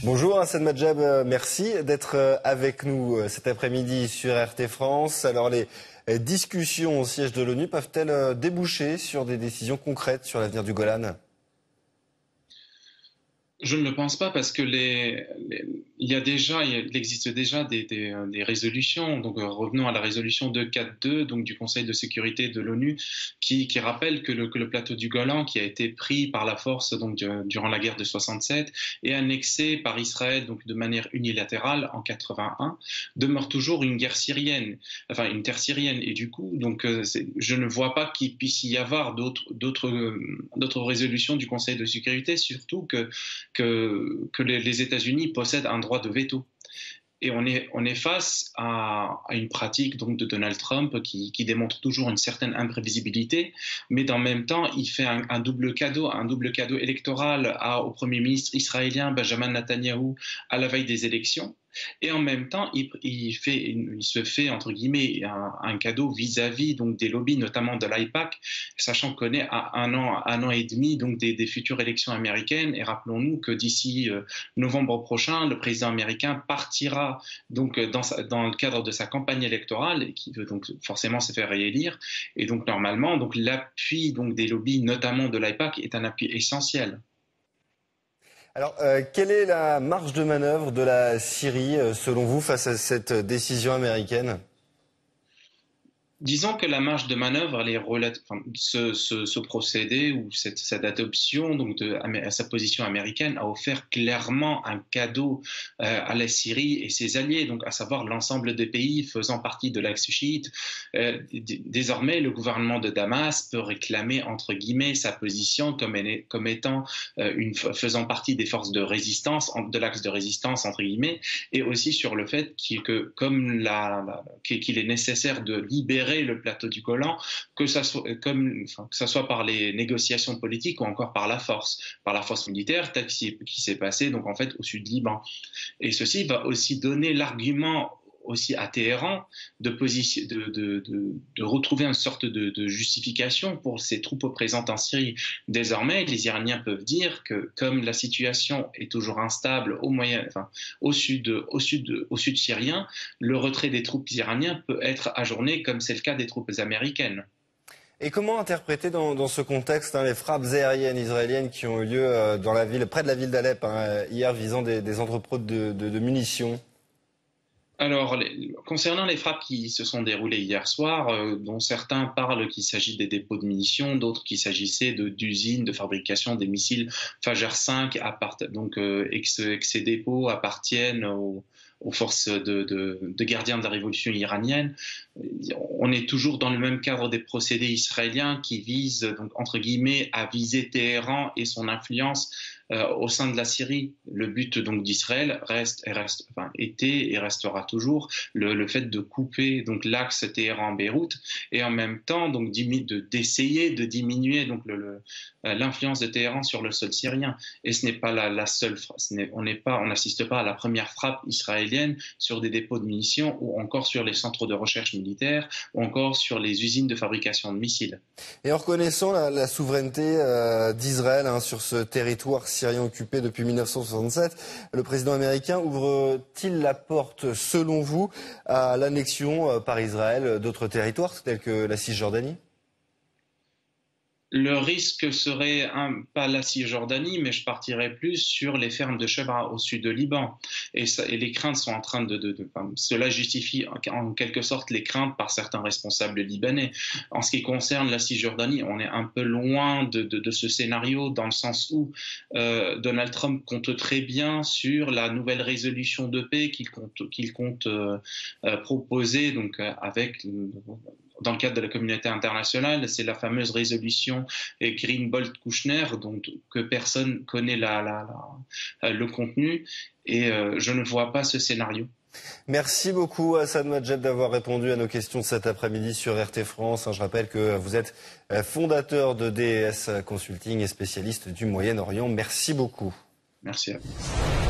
Bonjour Hassane Madjab, merci d'être avec nous cet après-midi sur RT France. Alors les discussions au siège de l'ONU peuvent-elles déboucher sur des décisions concrètes sur l'avenir du Golan ? Je ne le pense pas parce que il existe déjà des résolutions. Donc revenons à la résolution 242 donc du Conseil de sécurité de l'ONU qui rappelle que le plateau du Golan, qui a été pris par la force durant la guerre de 67 et annexé par Israël donc de manière unilatérale en 81, demeure toujours une guerre syrienne, enfin une terre syrienne. Et du coup je ne vois pas qu'il puisse y avoir d'autres résolutions du Conseil de sécurité, surtout que les États-Unis possèdent un droit de veto. Et on est face à une pratique donc de Donald Trump qui démontre toujours une certaine imprévisibilité, mais dans le même temps, il fait un double cadeau électoral au Premier ministre israélien Benjamin Netanyahou à la veille des élections. Et en même temps, il se fait entre guillemets un cadeau vis-à-vis donc des lobbies, notamment de l'AIPAC, sachant qu'on est à un an et demi donc des futures élections américaines. Et rappelons-nous que d'ici novembre prochain, le président américain partira donc dans le cadre de sa campagne électorale et qui veut donc forcément se faire réélire. Et donc normalement, donc l'appui donc des lobbies, notamment de l'AIPAC, est un appui essentiel. Alors, quelle est la marge de manœuvre de la Syrie, selon vous, face à cette décision américaine ? Disons que la marge de manœuvre, elle est ce procédé ou cette adoption donc à sa position américaine a offert clairement un cadeau à la Syrie et ses alliés, donc à savoir l'ensemble des pays faisant partie de l'axe chiite. Désormais, le gouvernement de Damas peut réclamer entre guillemets sa position comme étant faisant partie des forces de résistance, de l'axe de résistance entre guillemets, et aussi sur le fait qu'il est nécessaire de libérer le plateau du Golan, que ça soit par les négociations politiques ou encore par la force militaire, tel qui s'est passé donc en fait au sud Liban. Et ceci va aussi donner l'argument aussi à Téhéran de retrouver une sorte de justification pour ses troupes présentes en Syrie. Désormais, les Iraniens peuvent dire que comme la situation est toujours instable au sud syrien, le retrait des troupes iraniennes peut être ajourné comme c'est le cas des troupes américaines. Et comment interpréter dans ce contexte les frappes aériennes israéliennes qui ont eu lieu près de la ville d'Alep hier visant des entrepôts de munitions ? Alors, concernant les frappes qui se sont déroulées hier soir, dont certains parlent qu'il s'agit des dépôts de munitions, d'autres qu'il s'agissait d'usines de fabrication des missiles Fajr 5, ces dépôts appartiennent aux forces de gardiens de la révolution iranienne. On est toujours dans le même cadre des procédés israéliens qui visent, donc, entre guillemets, à viser Téhéran et son influence au sein de la Syrie. Le but donc d'Israël était et restera toujours le fait de couper donc l'axe Téhéran-Beyrouth et en même temps donc d'essayer de diminuer donc l'influence de Téhéran sur le sol syrien. Et ce n'est pas la seule on n'assiste pas à la première frappe israélienne sur des dépôts de munitions ou encore sur les centres de recherche militaire ou encore sur les usines de fabrication de missiles. Et en reconnaissant la souveraineté d'Israël sur ce territoire syrien occupé depuis 1967, le président américain ouvre-t-il la porte, selon vous, à l'annexion par Israël d'autres territoires tels que la Cisjordanie ? Le risque serait pas la Cisjordanie, mais je partirais plus sur les fermes de chèvres au sud de Liban. Et les craintes sont en train cela justifie en quelque sorte les craintes par certains responsables libanais. En ce qui concerne la Cisjordanie, on est un peu loin de ce scénario dans le sens où Donald Trump compte très bien sur la nouvelle résolution de paix qu'il compte proposer donc dans le cadre de la communauté internationale. C'est la fameuse résolution Greenwald-Kouchner, que personne connaît le contenu, et je ne vois pas ce scénario. Merci beaucoup Hassane Madjab d'avoir répondu à nos questions cet après-midi sur RT France. Je rappelle que vous êtes fondateur de DES Consulting et spécialiste du Moyen-Orient. Merci beaucoup. Merci à vous.